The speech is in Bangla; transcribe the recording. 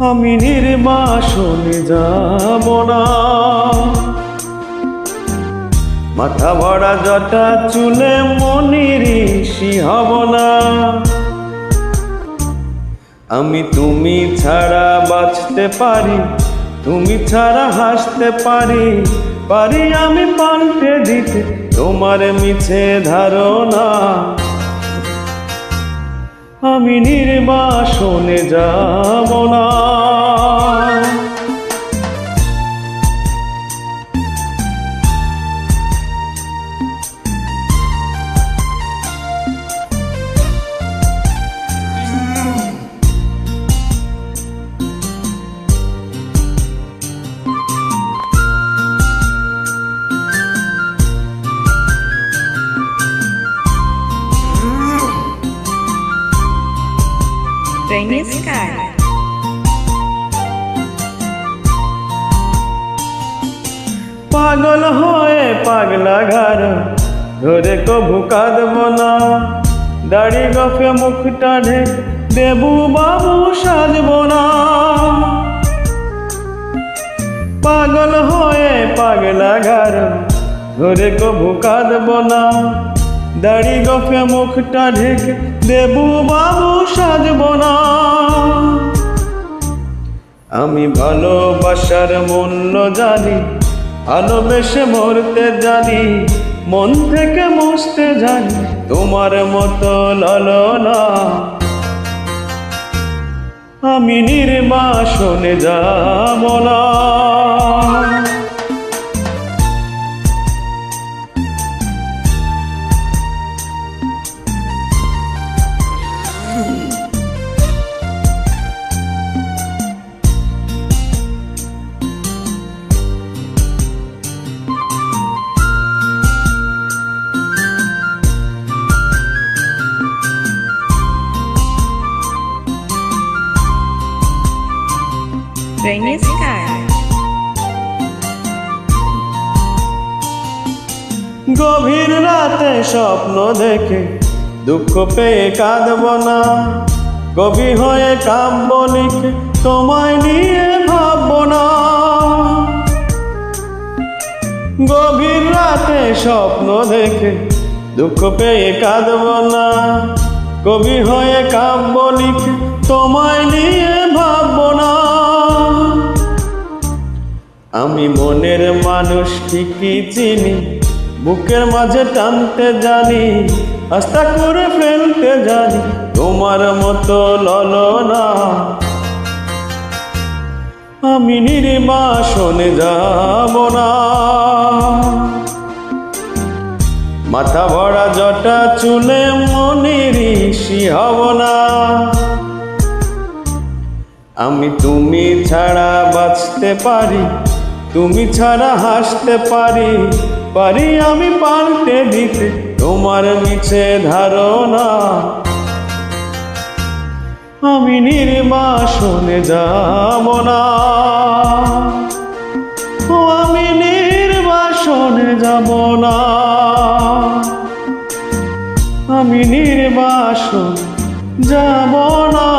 আমি নির্বাসনে যাব না, মাথা ভরা জটা চুলে মনির ঋষি হব না। আমি তুমি ছাড়া বাঁচতে পারি, তুমি ছাড়া হাসতে পারি, পারি আমি পাল্টে দিতে তোমার মিছে ধারণা। আমি নির্বাসনে যাব না। Rainy Sky. পাগল হয়ে পাগলা ঘর ধরে কভু কাঁদব না, দাড়ি গফে মুখটা ঢেক দেবু বাবু সাজব না। পাগল হয়ে পাগলা ঘর ধরে কভু কাঁদব না, দাড়ি গফে মুখটা ঢেক দেবু বাবু সাজব না। আমি ভালোবাসার মূল্য জানি, ভালোবেসে মরতে জানি, মন থেকে মুছতে জানি তোমার মতো লালনা। আমি নির্বাসনে যাব না। Rainy Sky. গভীর রাতে স্বপ্ন দেখে দুঃখ পেয়ে কাঁদব না, কবি হয়ে কাব্য লিখে তোমায় নিয়ে ভাবব না। গভীর রাতে স্বপ্ন দেখে দুঃখ পেয়ে কাঁদব না, কবি হয়ে কাব্য লিখে তোমায় নিয়ে ভাবব না। আমি মনের মানুষ ঠিকই চিনি, বুকের মাঝে টানতে জানি, আস্থা করে ফেলতে জানি তোমার মতো ললনা। আমি নির্বাসনে যাব না। মাথা ভরা জটা চুলে মনির ঋষি হব না। আমি তুমি ছাড়া বাঁচতে পারি, তুমি ছাড়া হাসতে পারি, পারি আমি পাল্টে দিতে তোমার মিছে ধারণা। আমি নির্বাসনে যাব না। আমি নির্বাসনে যাব না। আমি নির্বাসন যাব না।